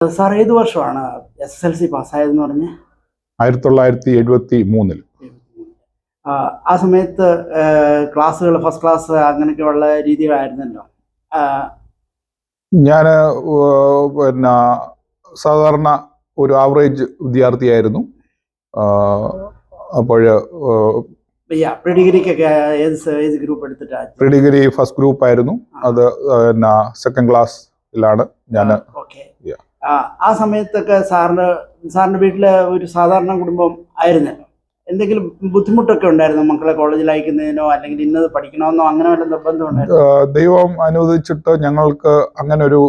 Sir ഏത് വർഷമാണ് SSLC പാസ്സായതെന്ന് പറഞ്ഞ്? 1973. ആ സമയത്ത് ക്ലാസ്സുകൾ ഫസ്റ്റ് ക്ലാസ് അങ്ങനെയൊക്കെയുള്ള രീതികളായിരുന്നല്ലോ. ഞാൻ പിന്നെ സാധാരണ ഒരു ആവറേജ് വിദ്യാർത്ഥിയായിരുന്നു. അപ്പോൾ പ്രീ ഡിഗ്രിക്കൊക്കെ ഏത് ഗ്രൂപ്പ് എടുത്തിട്ടാണ്? പ്രീ ഡിഗ്രി ഫസ്റ്റ് ഗ്രൂപ്പ് ആയിരുന്നു. അത് പിന്നെ സെക്കൻഡ് ക്ലാസ്സിലാണ് ഞാൻ. ഓക്കെ. ആ സമയത്തൊക്കെ സാറിന്റെ വീട്ടിലെ ഒരു സാധാരണ കുടുംബം ആയിരുന്നല്ലോ. എന്തെങ്കിലും ബുദ്ധിമുട്ടൊക്കെ ഉണ്ടായിരുന്നു മക്കളെ കോളേജിൽ അയക്കുന്നതിനോ അല്ലെങ്കിൽ ഇന്നത് പഠിക്കണമെന്നോ അങ്ങനെ വല്ല നിർബന്ധം ഉണ്ടായിരുന്നു? ദൈവം അനുവദിച്ചിട്ട് ഞങ്ങൾക്ക് അങ്ങനെ ഒരു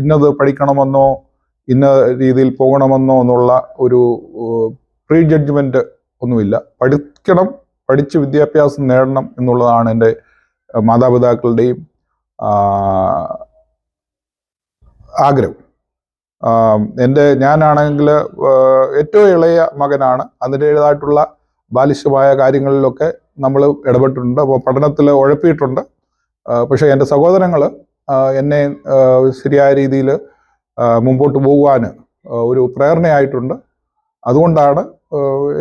ഇന്നത് പഠിക്കണമെന്നോ ഇന്ന രീതിയിൽ പോകണമെന്നോ എന്നുള്ള ഒരു പ്രീ ജഡ്ജ്മെന്റ് ഒന്നുമില്ല. പഠിക്കണം, പഠിച്ച് വിദ്യാഭ്യാസം നേടണം എന്നുള്ളതാണ് എൻ്റെ മാതാപിതാക്കളുടെയും ആഗ്രഹം. ഞാനാണെങ്കിൽ ഏറ്റവും ഇളയ മകനാണ്. അതിൻ്റേതായിട്ടുള്ള ബാലിശമായ കാര്യങ്ങളിലൊക്കെ നമ്മൾ ഇടപെട്ടിട്ടുണ്ട്. അപ്പോൾ പഠനത്തിൽ ഉഴപ്പിയിട്ടുണ്ട്. പക്ഷേ എൻ്റെ സഹോദരങ്ങൾ എന്നെ ശരിയായ രീതിയിൽ മുമ്പോട്ട് പോകുവാൻ ഒരു പ്രേരണയായിട്ടുണ്ട്. അതുകൊണ്ടാണ്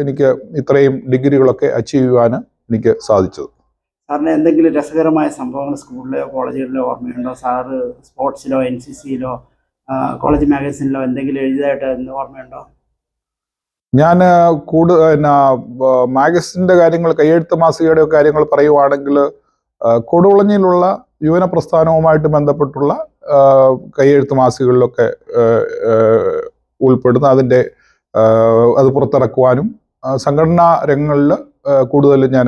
എനിക്ക് ഇത്രയും ഡിഗ്രികളൊക്കെ അച്ചീവ് ചെയ്യുവാൻ എനിക്ക് സാധിച്ചത്. സാറിന് എന്തെങ്കിലും രസകരമായ സംഭവങ്ങൾ സ്കൂളിലോ കോളേജുകളിലോ ഓർമ്മയുണ്ടോ? സാറ് സ്പോർട്സിലോ NCCയിലോ കോളേജ് മാഗസിനിലോ എന്തെങ്കിലും എഴുതിയതായിട്ട് ഓർമ്മയുണ്ടോ? ഞാൻ മാഗസിൻ്റെ കാര്യങ്ങൾ, കയ്യെഴുത്ത് മാസികയുടെ കാര്യങ്ങൾ പറയുവാണെങ്കിൽ കൊടുവളഞ്ഞിലുള്ള യുവന പ്രസ്ഥാനവുമായിട്ട് ബന്ധപ്പെട്ടുള്ള കയ്യെഴുത്ത് മാസികകളിലൊക്കെ ഉൾപ്പെടുന്ന അത് പുറത്തിറക്കുവാനും സംഘടനാ രംഗങ്ങളിൽ കൂടുതൽ ഞാൻ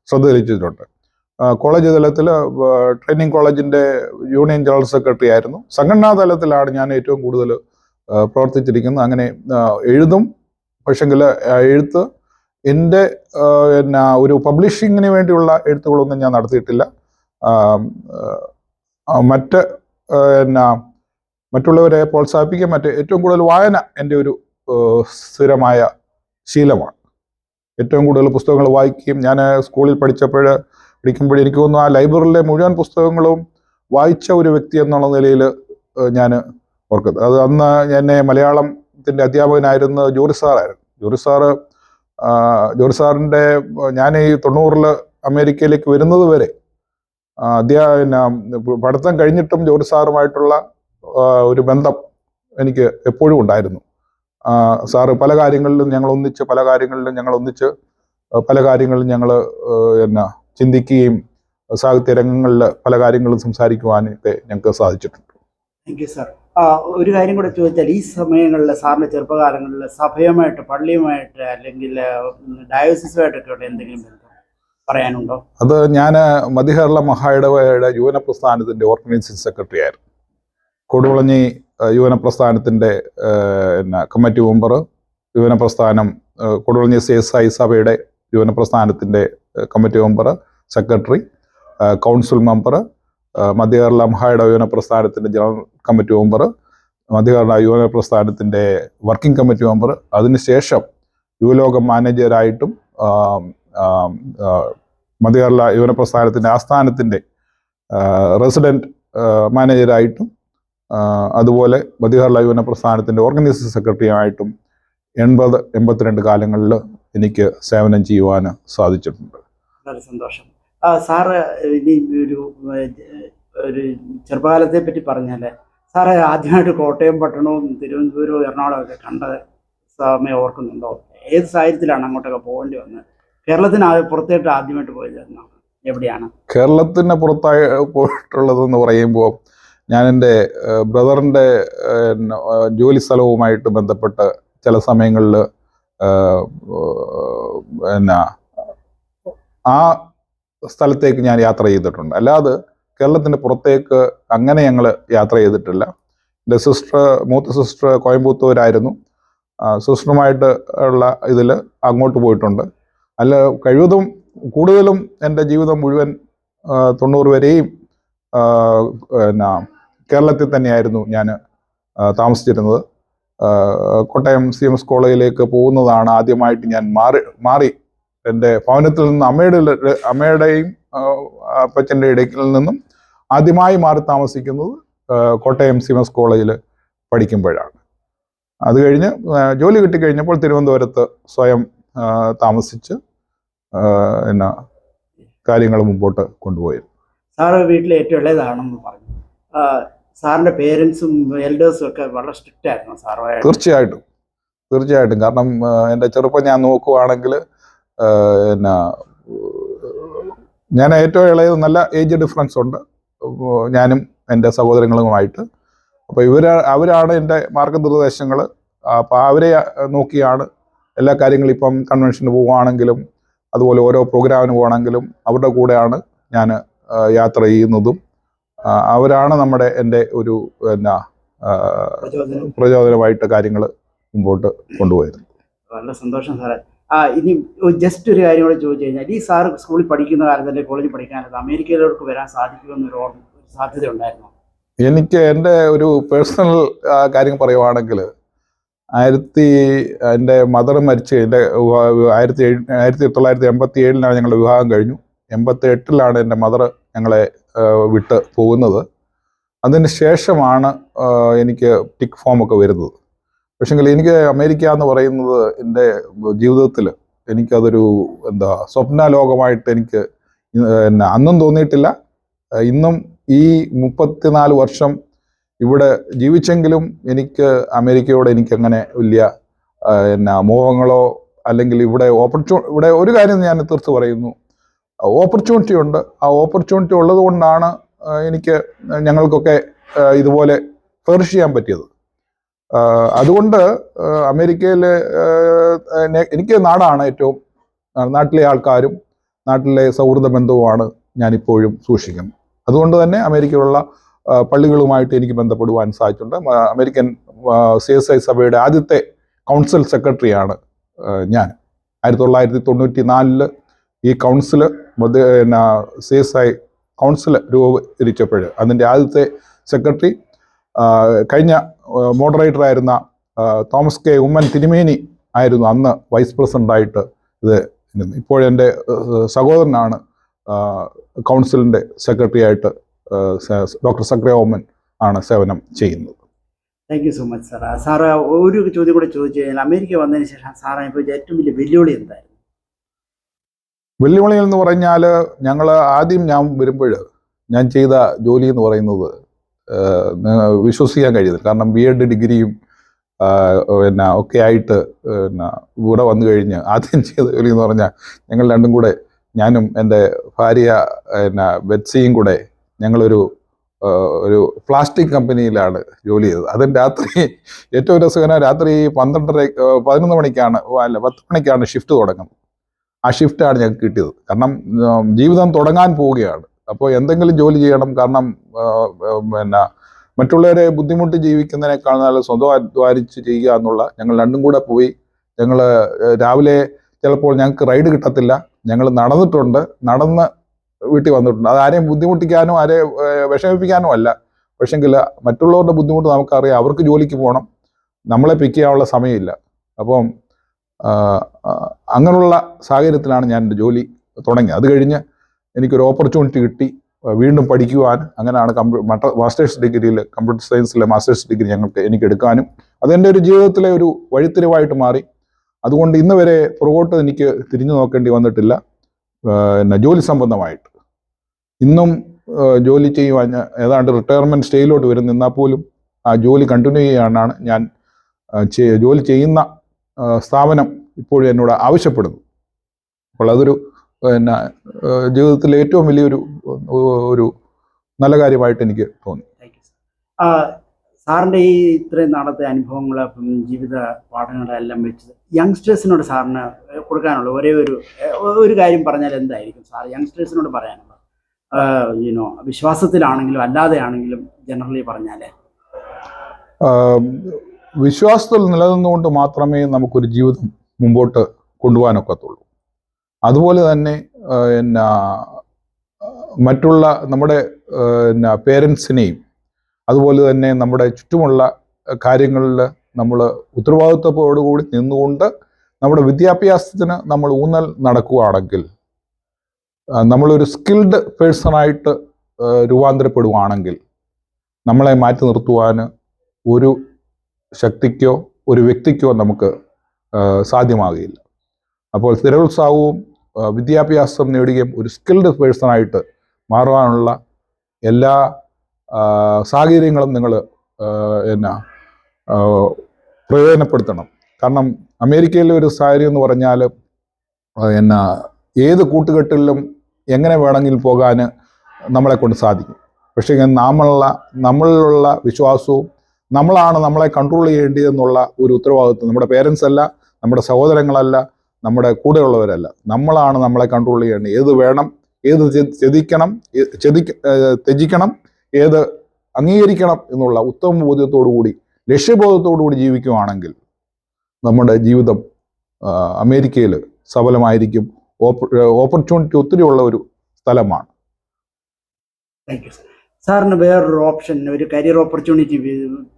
ശ്രദ്ധ ചെലുത്തിയിട്ടുണ്ട്. കോളേജ് തലത്തിൽ ട്രെയിനിങ് കോളേജിൻ്റെ യൂണിയൻ ജനറൽ സെക്രട്ടറി ആയിരുന്നു. സംഘടനാ തലത്തിലാണ് ഞാൻ ഏറ്റവും കൂടുതൽ പ്രവർത്തിച്ചിരിക്കുന്നത്. അങ്ങനെ എഴുതും, പക്ഷെങ്കിൽ എഴുത്ത് എൻ്റെ ഒരു പബ്ലിഷിങ്ങിന് വേണ്ടിയുള്ള എഴുത്തുകളൊന്നും ഞാൻ നടത്തിയിട്ടില്ല. മറ്റുള്ളവരെ പ്രോത്സാഹിപ്പിക്കാൻ ഏറ്റവും കൂടുതൽ വായന എൻ്റെ ഒരു സ്ഥിരമായ ശീലമാണ്. ഏറ്റവും കൂടുതൽ പുസ്തകങ്ങൾ വായിക്കുകയും, ഞാൻ സ്കൂളിൽ പഠിക്കുമ്പോൾ എനിക്ക് തോന്നുന്നു ആ ലൈബ്രറിയിലെ മുഴുവൻ പുസ്തകങ്ങളും വായിച്ച ഒരു വ്യക്തി എന്നുള്ള നിലയിൽ ഞാൻ ഓർക്കുന്നത്. അത് അന്ന് എന്നെ മലയാളത്തിൻ്റെ അധ്യാപകനായിരുന്ന ജോറി സാറായിരുന്നു. ജോറി സാറിൻ്റെ ഞാൻ ഈ 90-ൽ അമേരിക്കയിലേക്ക് വരുന്നത് വരെ പഠിത്തം കഴിഞ്ഞിട്ടും ജോറി സാറുമായിട്ടുള്ള ഒരു ബന്ധം എനിക്ക് എപ്പോഴും ഉണ്ടായിരുന്നു. സാറ് പല കാര്യങ്ങളിലും ഞങ്ങൾ ഒന്നിച്ച് ഞങ്ങൾ ചിന്തിക്കുകയും സാഹിത്യ രംഗങ്ങളിൽ പല കാര്യങ്ങളും സംസാരിക്കുവാനൊക്കെ ഞങ്ങൾക്ക് സാധിച്ചിട്ടുണ്ട്. Thank you sir. ഒരു കാര്യം കൂടെ ചോദിച്ചാൽ, ഈ സമയങ്ങളിൽ സാറിൻ്റെ ചെറുപ്പകാലങ്ങളിൽ സഭയുമായിട്ട്, പള്ളിയുമായിട്ട് അല്ലെങ്കിൽ ഡയോസിസുമായിട്ടൊക്കെ എന്തെങ്കിലും ബന്ധം പറയാനുണ്ടോ? അത് ഞാൻ മധ്യകേരള മഹായിടവകയുടെ യുവന പ്രസ്ഥാനത്തിൻ്റെ ഓർഗനൈസിംഗ് സെക്രട്ടറി ആയിരുന്നു. കൊടുവളഞ്ഞി യുവന പ്രസ്ഥാനത്തിൻ്റെ കമ്മിറ്റി മെമ്പർ, യുവന പ്രസ്ഥാനം കൊടുവളഞ്ഞി CSI സഭയുടെ യുവന പ്രസ്ഥാനത്തിൻ്റെ committee member, secretary, council member, മധ്യകേരള മഹായിടവ യുവന പ്രസ്ഥാനത്തിൻ്റെ ജനറൽ കമ്മിറ്റി മെമ്പർ, മധ്യകേരള യുവന പ്രസ്ഥാനത്തിൻ്റെ വർക്കിംഗ് കമ്മിറ്റി മെമ്പർ, അതിനുശേഷം യുവലോകം മാനേജരായിട്ടും മധ്യകേരള യുവന പ്രസ്ഥാനത്തിൻ്റെ ആസ്ഥാനത്തിൻ്റെ റെസിഡൻറ്റ് മാനേജരായിട്ടും, അതുപോലെ മധ്യകേരള യുവന പ്രസ്ഥാനത്തിൻ്റെ ഓർഗനൈസിംഗ് സെക്രട്ടറിയായിട്ടും 80-82 കാലങ്ങളിൽ എനിക്ക് സേവനം ചെയ്യുവാൻ സാധിച്ചിട്ടുണ്ട്. വളരെ സന്തോഷം. സാറ് ഇനി ഒരു ചെറുപ്പകാലത്തെ പറ്റി പറഞ്ഞാൽ, സാറ് ആദ്യമായിട്ട് കോട്ടയം പട്ടണവും തിരുവനന്തപുരവും എറണാകുളവും ഒക്കെ കണ്ട സമയം ഓർക്കുന്നുണ്ടോ? ഏത് സാഹചര്യത്തിലാണ് അങ്ങോട്ടൊക്കെ പോകേണ്ടി വന്നത്? കേരളത്തിന് പുറത്തേട്ട് ആദ്യമായിട്ട് പോയത് എവിടെയാണ്? കേരളത്തിന് പുറത്തായി പോയിട്ടുള്ളതെന്ന് പറയുമ്പോൾ, ഞാൻ എൻ്റെ ബ്രദറിൻ്റെ ജോലി സ്ഥലവുമായിട്ട് ബന്ധപ്പെട്ട് ചില സമയങ്ങളിൽ ആ സ്ഥലത്തേക്ക് ഞാൻ യാത്ര ചെയ്തിട്ടുണ്ട്. അല്ലാതെ കേരളത്തിൻ്റെ പുറത്തേക്ക് അങ്ങനെ ഞങ്ങൾ യാത്ര ചെയ്തിട്ടില്ല. എൻ്റെ മൂത്ത സിസ്റ്റർ കോയമ്പത്തൂരായിരുന്നു. സിസ്റ്ററുമായിട്ട് ഉള്ള ഇതിൽ അങ്ങോട്ട് പോയിട്ടുണ്ട്. കൂടുതലും എൻ്റെ ജീവിതം മുഴുവൻ 90 വരെയും കേരളത്തിൽ തന്നെയായിരുന്നു ഞാൻ താമസിച്ചിരുന്നത്. കോട്ടയം CMS കോളേജിലേക്ക് പോകുന്നതാണ് ആദ്യമായിട്ട് ഞാൻ മാറി എൻ്റെ ഭവനത്തിൽ നിന്ന് അമ്മയുടെയും അപ്പച്ചൻ്റെ ഇടയ്ക്കിൽ നിന്നും ആദ്യമായി മാറി താമസിക്കുന്നത് കോട്ടയം CMS കോളേജിൽ പഠിക്കുമ്പോഴാണ്. അത് കഴിഞ്ഞ് ജോലി കിട്ടിക്കഴിഞ്ഞപ്പോൾ തിരുവനന്തപുരത്ത് സ്വയം താമസിച്ച് എന്നാ കാര്യങ്ങൾ മുമ്പോട്ട് കൊണ്ടുപോയി. സാറ് വീട്ടിലെ ഏറ്റവും ഇളയതാണെന്ന് പറഞ്ഞു. സാറിൻ്റെ പേരൻസും എൽഡേഴ്സും ഒക്കെ വളരെ സ്ട്രിക്റ്റ് ആയിരുന്നു സാറുമായിട്ട്? തീർച്ചയായിട്ടും. കാരണം എൻ്റെ ചെറുപ്പം ഞാൻ നോക്കുവാണെങ്കിൽ എന്നാ ഞാൻ ഏറ്റവും ഇളയത്, നല്ല ഏജ് ഡിഫറൻസ് ഉണ്ട് ഞാനും എൻ്റെ സഹോദരങ്ങളുമായിട്ട്. അപ്പോൾ അവരാണ് എൻ്റെ മാർഗനിർദ്ദേശങ്ങൾ. അപ്പോൾ അവരെ നോക്കിയാണ് എല്ലാ കാര്യങ്ങളും. ഇപ്പം കൺവെൻഷന് പോവുകയാണെങ്കിലും അതുപോലെ ഓരോ പ്രോഗ്രാമിന് പോകണമെങ്കിലും അവരുടെ കൂടെയാണ് ഞാൻ യാത്ര ചെയ്യുന്നതും. അവരാണ് എൻ്റെ ഒരു എന്നാ പ്രചോദനമായിട്ട് കാര്യങ്ങൾ മുമ്പോട്ട് കൊണ്ടുപോയത്. വളരെ സന്തോഷം സാറേ. ഇനി ജസ്റ്റ് ഒരു കാര്യം കൂടെ ചോദിച്ചു കഴിഞ്ഞാൽ, ഈ സാറ് സ്കൂളിൽ പഠിക്കുന്ന കാലത്ത് അല്ലെങ്കിൽ കോളേജിൽ പഠിക്കാനത്ത് അമേരിക്കയിലോട്ട് വരാൻ സാധിക്കുമെന്നൊരു സാധ്യത ഉണ്ടായിരുന്നു? എനിക്ക് എൻ്റെ ഒരു പേഴ്സണൽ കാര്യം പറയുവാണെങ്കിൽ, എൻ്റെ മദർ മരിച്ച് എൻ്റെ 1987 ഞങ്ങളുടെ വിവാഹം കഴിഞ്ഞു. 88 എൻ്റെ മദർ ഞങ്ങളെ വിട്ട് പോകുന്നത്. അതിന് ശേഷമാണ് എനിക്ക് ടിക് ഫോമൊക്കെ വരുന്നത്. പക്ഷെങ്കിൽ എനിക്ക് അമേരിക്ക എന്ന് പറയുന്നത് എൻ്റെ ജീവിതത്തിൽ എനിക്കതൊരു സ്വപ്ന ലോകമായിട്ട് എനിക്ക് അന്നും തോന്നിയിട്ടില്ല. ഇന്നും ഈ 34 വർഷം ഇവിടെ ജീവിച്ചെങ്കിലും എനിക്ക് അമേരിക്കയോട് എനിക്കങ്ങനെ വലിയ മോഹങ്ങളോ അല്ലെങ്കിൽ ഇവിടെ ഒരു കാര്യം ഞാൻ തീർത്ത് പറയുന്നു, ഓപ്പർച്യൂണിറ്റി ഉണ്ട്. ആ ഓപ്പർച്യൂണിറ്റി ഉള്ളത് കൊണ്ടാണ് ഞങ്ങൾക്കൊക്കെ ഇതുപോലെ ഫ്ലറിഷ് ചെയ്യാൻ പറ്റിയത്. അതുകൊണ്ട് അമേരിക്കയിൽ എനിക്ക് നാടാണ് ഏറ്റവും, നാട്ടിലെ ആൾക്കാരും നാട്ടിലെ സൗഹൃദ ബന്ധവുമാണ് ഞാനിപ്പോഴും സൂക്ഷിക്കുന്നത്. അതുകൊണ്ട് തന്നെ അമേരിക്കയിലുള്ള പള്ളികളുമായിട്ട് എനിക്ക് ബന്ധപ്പെടുവാൻ സാധിച്ചിട്ടുണ്ട്. അമേരിക്കൻ CSI സഭയുടെ ആദ്യത്തെ കൗൺസിൽ സെക്രട്ടറിയാണ് ഞാൻ. 1994 ഈ കൗൺസില് CSI കൗൺസിൽ രൂപീകരിച്ചപ്പോൾ അതിൻ്റെ ആദ്യത്തെ സെക്രട്ടറി കഴിഞ്ഞ മോഡറേറ്ററായിരുന്ന തോമസ് കെ ഉമ്മൻ തിരുമേനി ആയിരുന്നു അന്ന് വൈസ് പ്രസിഡൻ്റായിട്ട് ഇത്. ഇപ്പോഴെൻ്റെ സഹോദരനാണ് കൗൺസിലിൻ്റെ സെക്രട്ടറി ആയിട്ട് ഡോക്ടർ സക്രിയ ഓമൻ ആണ് സേവനം ചെയ്യുന്നത്. Thank you so much sir. Sir ഒരു ചോദ്യം കൂടെ ചോദിച്ചു കഴിഞ്ഞാൽ, അമേരിക്ക വന്നതിന് ശേഷം സാറ് ഇപ്പോൾ ഏറ്റവും വലിയ വെല്ലുവിളി എന്തായിരുന്നു? വെല്ലുവിളി എന്ന് പറഞ്ഞാൽ, ഞാൻ വരുമ്പോൾ ഞാൻ ചെയ്ത ജോലി എന്ന് പറയുന്നത് വിശ്വസിക്കാൻ കഴിയുന്നില്ല. കാരണം BEd ഡിഗ്രിയും ഒക്കെ ആയിട്ട് ഇവിടെ വന്നു കഴിഞ്ഞ് ആദ്യം ചെയ്ത ജോലി എന്ന് പറഞ്ഞാൽ, ഞങ്ങൾ രണ്ടും കൂടെ, ഞാനും എൻ്റെ ഭാര്യ ബെറ്റ്സിയും കൂടെ ഞങ്ങളൊരു പ്ലാസ്റ്റിക് കമ്പനിയിലാണ് ജോലി ചെയ്തത്. അതും രാത്രി, ഏറ്റവും രസകരമായ, രാത്രി 11 മണിക്കാണ് 10 മണിക്കാണ് ഷിഫ്റ്റ് തുടങ്ങുന്നത്. ആ ഷിഫ്റ്റാണ് ഞങ്ങൾക്ക് കിട്ടിയത്. കാരണം ജീവിതം തുടങ്ങാൻ പോവുകയാണ്. അപ്പോൾ എന്തെങ്കിലും ജോലി ചെയ്യണം. കാരണം മറ്റുള്ളവരെ ബുദ്ധിമുട്ടി ജീവിക്കുന്നതിനേക്കാൾ നല്ല സ്വന്തം അധ്വാനിച്ച് ചെയ്യുക എന്നുള്ള, ഞങ്ങൾ രണ്ടും കൂടെ പോയി. ഞങ്ങൾ രാവിലെ ചിലപ്പോൾ ഞങ്ങൾക്ക് റൈഡ് കിട്ടത്തില്ല, ഞങ്ങൾ നടന്ന് വീട്ടിൽ വന്നിട്ടുണ്ട്. അത് ആരെയും ബുദ്ധിമുട്ടിക്കാനോ ആരെയും വിഷമിപ്പിക്കാനോ അല്ല. പക്ഷെങ്കിൽ മറ്റുള്ളവരുടെ ബുദ്ധിമുട്ട് നമുക്കറിയാം. അവർക്ക് ജോലിക്ക് പോകണം, നമ്മളെ പിക്ക് ചെയ്യാനുള്ള സമയമില്ല. അപ്പം അങ്ങനെയുള്ള സാഹചര്യത്തിലാണ് ഞാൻ എൻ്റെ ജോലി തുടങ്ങിയത്. അത് കഴിഞ്ഞ് എനിക്കൊരു ഓപ്പർച്യൂണിറ്റി കിട്ടി വീണ്ടും പഠിക്കുവാൻ. അങ്ങനെയാണ് മാസ്റ്റേഴ്സ് ഡിഗ്രിയിൽ, കമ്പ്യൂട്ടർ സയൻസിലെ മാസ്റ്റേഴ്സ് ഡിഗ്രി എനിക്ക് എടുക്കാനും അതെൻ്റെ ഒരു ജീവിതത്തിലെ ഒരു വഴിത്തിരിവായിട്ട് മാറി. അതുകൊണ്ട് ഇന്ന് വരെ പുറകോട്ട് എനിക്ക് തിരിഞ്ഞു നോക്കേണ്ടി വന്നിട്ടില്ല. ജോലി സംബന്ധമായിട്ട് ഇന്നും ജോലി ചെയ്യുവാൻ ഏതാണ്ട് റിട്ടയർമെൻറ്റ് സ്റ്റേജിലോട്ട് നിന്നാൽ പോലും ആ ജോലി കണ്ടിന്യൂ ചെയ്യാനാണ് ഞാൻ ജോലി ചെയ്യുന്ന സ്ഥാപനം ഇപ്പോഴും എന്നോട് ആവശ്യപ്പെടുന്നു. അപ്പോൾ അതൊരു ജീവിതത്തിലെ ഏറ്റവും വലിയൊരു നല്ല കാര്യമായിട്ട് എനിക്ക് തോന്നി. സാറിൻ്റെ ഈ ഇത്രയും നാളത്തെ അനുഭവങ്ങൾ, ജീവിത പാഠങ്ങളെല്ലാം വെച്ചത് യങ്സ്റ്റേഴ്സിനോട് സാറിന് കൊടുക്കാനുള്ള ഒരു കാര്യം പറഞ്ഞാൽ എന്തായിരിക്കും സാർ യങ്സ്റ്റേഴ്സിനോട് പറയാനുള്ളത്? വിശ്വാസത്തിലാണെങ്കിലും അല്ലാതെ ആണെങ്കിലും ജനറലി പറഞ്ഞാൽ. വിശ്വാസത്തിൽ നിലനിന്നുകൊണ്ട് മാത്രമേ നമുക്കൊരു ജീവിതം മുമ്പോട്ട് കൊണ്ടുപോകാനൊക്കത്തുള്ളൂ. അതുപോലെ തന്നെ മറ്റുള്ള നമ്മുടെ പേരൻസിനെയും അതുപോലെ തന്നെ നമ്മുടെ ചുറ്റുമുള്ള കാര്യങ്ങളിൽ നമ്മൾ ഉത്തരവാദിത്വത്തോടുകൂടി നിന്നുകൊണ്ട് നമ്മുടെ വിദ്യാഭ്യാസത്തിന് നമ്മൾ ഊന്നൽ നടക്കുകയാണെങ്കിൽ, നമ്മളൊരു സ്കിൽഡ് പേഴ്സണായിട്ട് രൂപാന്തരപ്പെടുകയാണെങ്കിൽ നമ്മളെ മാറ്റി നിർത്തുവാൻ ഒരു ശക്തിക്കോ ഒരു വ്യക്തിക്കോ നമുക്ക് സാധ്യമാകുകയില്ല. അപ്പോൾ സ്ഥിരോത്സാഹവും വിദ്യാഭ്യാസം നേടുകയും ഒരു സ്കിൽഡ് പേഴ്സണായിട്ട് മാറുവാനുള്ള എല്ലാ സാഹചര്യങ്ങളും നിങ്ങൾ പ്രയോജനപ്പെടുത്തണം. കാരണം അമേരിക്കയിലെ ഒരു സാഹചര്യം എന്ന് പറഞ്ഞാൽ ഏത് കൂട്ടുകെട്ടിലും എങ്ങനെ വേണമെങ്കിലും പോകാൻ നമ്മളെ കൊണ്ട് സാധിക്കും. പക്ഷേ നമ്മളിലുള്ള വിശ്വാസവും നമ്മളാണ് നമ്മളെ കൺട്രോൾ ചെയ്യേണ്ടതെന്നുള്ള ഒരു ഉത്തരവാദിത്വം നമ്മുടെ പേരൻസ് അല്ല, നമ്മുടെ സഹോദരങ്ങളല്ല, നമ്മുടെ കൂടെയുള്ളവരല്ല, നമ്മളാണ് നമ്മളെ കൺട്രോൾ ചെയ്യേണ്ടത്. ഏത് വേണം, ഏത് ത്യജിക്കണം, ഏത് അംഗീകരിക്കണം എന്നുള്ള ഉത്തമ ബോധ്യത്തോടു കൂടി ലക്ഷ്യബോധത്തോടു കൂടി ജീവിക്കുകയാണെങ്കിൽ നമ്മുടെ ജീവിതം അമേരിക്കയിൽ സഫലമായിരിക്കും. ഓപ്പർച്യൂണിറ്റി ഒത്തിരി ഉള്ള ഒരു സ്ഥലമാണ്. Thank you sir. സാറിന് വേറൊരു ഓപ്ഷൻ, ഒരു കരിയർ ഓപ്പർച്യൂണിറ്റി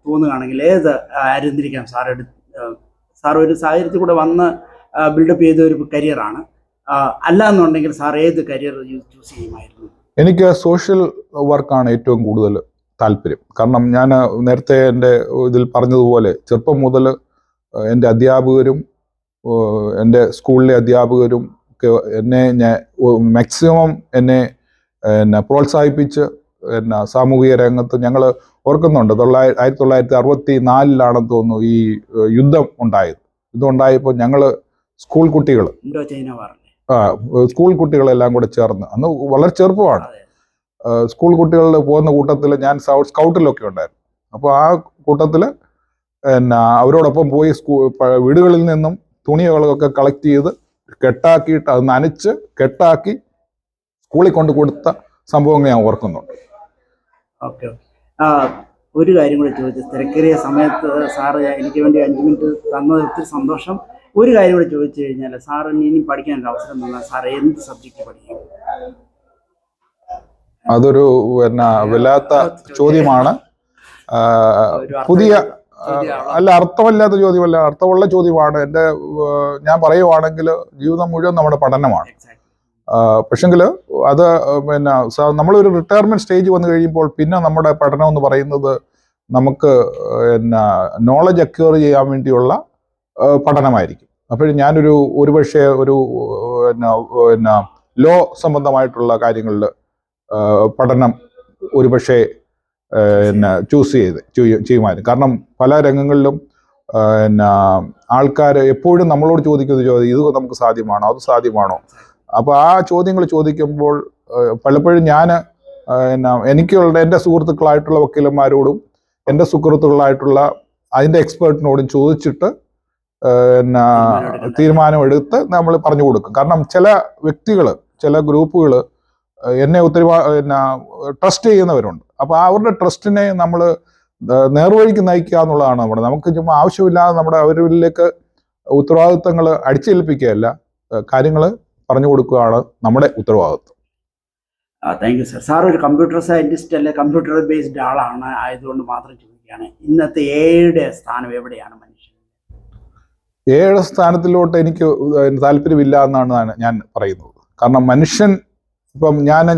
തോന്നുകയാണെങ്കിൽ ഏത് ആയിരുന്നിരിക്കാം സാർ ഒരു സാഹചര്യത്തിൽ കൂടെ വന്ന് ബിൽഡപ്പ് ചെയ്ത ഒരു കരിയറാണ്, അല്ല എന്നുണ്ടെങ്കിൽ സാർ ഏത് കരിയർ ചൂസ് ചെയ്യുമായിരുന്നു? എനിക്ക് സോഷ്യൽ വർക്കാണ് ഏറ്റവും കൂടുതൽ താല്പര്യം. കാരണം ഞാൻ നേരത്തെ എൻ്റെ ഇതിൽ പറഞ്ഞതുപോലെ ചെറുപ്പം മുതൽ എൻ്റെ അധ്യാപകരും എൻ്റെ സ്കൂളിലെ അധ്യാപകരും എന്നെ മാക്സിമം എന്നെ പ്രോത്സാഹിപ്പിച്ച് സാമൂഹിക രംഗത്ത് ഞങ്ങൾ ഓർക്കുന്നുണ്ട്. 1964 തോന്നുന്നു ഈ യുദ്ധം ഉണ്ടായത്. യുദ്ധം ഉണ്ടായപ്പോൾ ഞങ്ങൾ സ്കൂൾ കുട്ടികളെല്ലാം കൂടെ ചേർന്ന്, അന്ന് വളരെ ചെറുപ്പമാണ്, സ്കൂൾ കുട്ടികളിൽ പോകുന്ന കൂട്ടത്തിൽ ഞാൻ സ്കൗട്ടിലൊക്കെ ഉണ്ടായിരുന്നു. അപ്പോൾ ആ കൂട്ടത്തിൽ അവരോടൊപ്പം പോയി വീടുകളിൽ നിന്നും തുണികളൊക്കെ കളക്ട് ചെയ്ത് കെട്ടാക്കിയിട്ട് അത് നനച്ച് കെട്ടാക്കി സ്കൂളിൽ കൊണ്ട് കൊടുത്ത സംഭവങ്ങൾ ഞാൻ ഓർക്കുന്നുണ്ട്. ഓക്കെ. ഒരു കാര്യം കൂടി ചോദിച്ചു, തിരക്കേറിയ സമയത്ത് സാറ് എനിക്ക് വേണ്ടി 5 മിനിറ്റ് തന്നത് ഒത്തിരി സന്തോഷം. ഒരു കാര്യം കൂടി ചോദിച്ചു കഴിഞ്ഞാൽ, സാറിന് ഇനി പഠിക്കാനൊരു അവസരം തന്നാൽ സാർ എന്ത് സബ്ജക്റ്റ് പഠിക്കും? അതൊരു വല്ലാത്ത ചോദ്യമാണ്. പുതിയ അല്ല, അർത്ഥമില്ലാത്ത ചോദ്യമല്ല, അർത്ഥമുള്ള ചോദ്യമാണ്. ഞാൻ പറയുവാണെങ്കിൽ ജീവിതം മുഴുവൻ നമ്മുടെ പഠനമാണ്. പക്ഷെങ്കിൽ അത് നമ്മളൊരു റിട്ടയർമെന്റ് സ്റ്റേജ് വന്നു കഴിയുമ്പോൾ പിന്നെ നമ്മുടെ പഠനം എന്ന് പറയുന്നത് നമുക്ക് നോളജ് അക്വയർ ചെയ്യാൻ വേണ്ടിയുള്ള പഠനമായിരിക്കും. അപ്പോൾ ഞാനൊരു ഒരുപക്ഷെ ഒരു ലോ സംബന്ധമായിട്ടുള്ള കാര്യങ്ങളിൽ പഠനം ഒരുപക്ഷെ ചൂസ് ചെയ്യുമായിരുന്നു. കാരണം പല രംഗങ്ങളിലും ആൾക്കാർ എപ്പോഴും നമ്മളോട് ചോദിക്കുന്ന ചോദ്യം, ഇത് നമുക്ക് സാധ്യമാണോ, അത് സാധ്യമാണോ? അപ്പോൾ ആ ചോദ്യങ്ങൾ ചോദിക്കുമ്പോൾ പലപ്പോഴും ഞാൻ എനിക്കുള്ള എൻ്റെ സുഹൃത്തുക്കളായിട്ടുള്ള വക്കീലന്മാരോടും എൻ്റെ സുഹൃത്തുക്കളായിട്ടുള്ള അതിൻ്റെ എക്സ്പേർട്ടിനോടും ചോദിച്ചിട്ട് തീരുമാനമെടുത്ത് നമ്മൾ പറഞ്ഞു കൊടുക്കും. കാരണം ചില വ്യക്തികൾ, ചില ഗ്രൂപ്പുകൾ എന്നെ ഒത്തിരി ട്രസ്റ്റ് ചെയ്യുന്നവരുണ്ട്. അപ്പോൾ അവരുടെ ട്രസ്റ്റിനെ നമ്മൾ നേർവഴിക്ക് നയിക്കുക എന്നുള്ളതാണ് നമുക്ക് ചുമ്മാ ആവശ്യമില്ലാതെ നമ്മുടെ അവരിലേക്ക് ഉത്തരവാദിത്തങ്ങൾ അടിച്ചേൽപ്പിക്കുകയല്ല, കാര്യങ്ങൾ പറഞ്ഞു കൊടുക്കുകയാണ് നമ്മുടെ ഉത്തരവാദിത്വം. Thank you sir. സാർ ഒരു കമ്പ്യൂട്ടർ സയന്റിസ്റ്റ് അല്ലെ, കമ്പ്യൂട്ടർ ബേസ്ഡ് ആളാണ് ആയതുകൊണ്ട് മാത്രം ചോദിക്കുകയാണ്, ഇന്നത്തെ എയുടെ സ്ഥാനം എവിടെയാണ്? മനുഷ്യൻ എയുടെ സ്ഥാനത്തിലോട്ട് എനിക്ക് താല്പര്യമില്ല എന്നാണ് ഞാൻ പറയുന്നത്. കാരണം മനുഷ്യൻ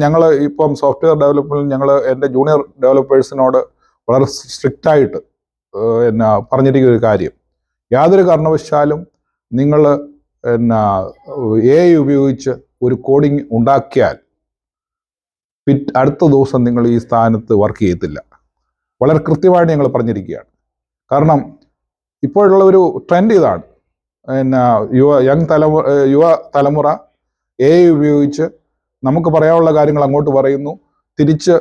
ഞങ്ങൾ ഇപ്പം സോഫ്റ്റ്വെയർ ഡെവലപ്മെന്റ് ഞങ്ങൾ എൻ്റെ ജൂനിയർ ഡെവലപ്പേഴ്സിനോട് വളരെ സ്ട്രിക്റ്റായിട്ട് പറഞ്ഞിരിക്കുന്ന ഒരു കാര്യം, യാതൊരു കാരണവശാലും നിങ്ങൾ AI ഉപയോഗിച്ച് ഒരു കോഡിങ് ഉണ്ടാക്കിയാൽ അടുത്ത ദിവസം നിങ്ങൾ ഈ സ്ഥാനത്ത് വർക്ക് ചെയ്യത്തില്ല. വളരെ കൃത്യമായിട്ട് ഞങ്ങൾ പറഞ്ഞിരിക്കുകയാണ്. കാരണം ഇപ്പോഴുള്ള ഒരു ട്രെൻഡ് ഇതാണ്, യുവ തലമുറ AI ഉപയോഗിച്ച് നമുക്ക് പറയാനുള്ള കാര്യങ്ങൾ അങ്ങോട്ട് പറയുന്നു, തിരിച്ച്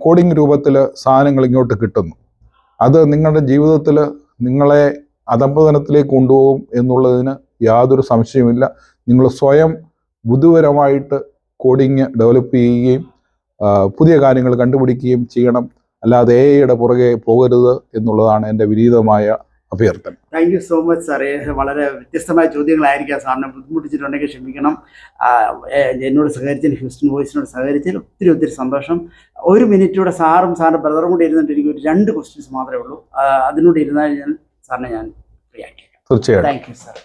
കോഡിംഗ് രൂപത്തിൽ സാധനങ്ങൾ ഇങ്ങോട്ട് കിട്ടുന്നു. അത് നിങ്ങളുടെ ജീവിതത്തിൽ നിങ്ങളെ അധപ്പതനത്തിലേക്ക് കൊണ്ടുപോകും എന്നുള്ളതിന് യാതൊരു സംശയവുമില്ല. നിങ്ങൾ സ്വയം ബുദ്ധിപരമായിട്ട് കോഡിങ് ഡെവലപ്പ് ചെയ്യുകയും പുതിയ കാര്യങ്ങൾ കണ്ടുപിടിക്കുകയും ചെയ്യണം, അല്ലാതെ AI പുറകെ പോകരുത് എന്നുള്ളതാണ് എൻ്റെ വിനീതമായ അഭ്യർത്ഥന. താങ്ക് യു സോ മച്ച് സാറേ. വളരെ വ്യത്യസ്തമായ ചോദ്യങ്ങളായിരിക്കാം, സാറിനെ ബുദ്ധിമുട്ടിച്ചിട്ടുണ്ടെങ്കിൽ ക്ഷമിക്കണം. എന്നോട് സഹകരിച്ചതിന്, ഹ്യൂസ്റ്റൺ വോയിസിനോട് സഹകരിച്ചതിൽ ഒത്തിരി സന്തോഷം. 1 മിനിറ്റൂടെ സാറും സാറിൻ്റെ ബ്രദറും കൂടി ഇരുന്നിട്ട് എനിക്ക് ഒരു 2 ക്വസ്റ്റ്യൻസ് മാത്രമേ ഉള്ളൂ, അതിനോട് ഇരുന്നാൽ സാറിനെ ഞാൻ ഫ്രീ ആക്കിയേക്കാം. തീർച്ചയായും. Thank you sir.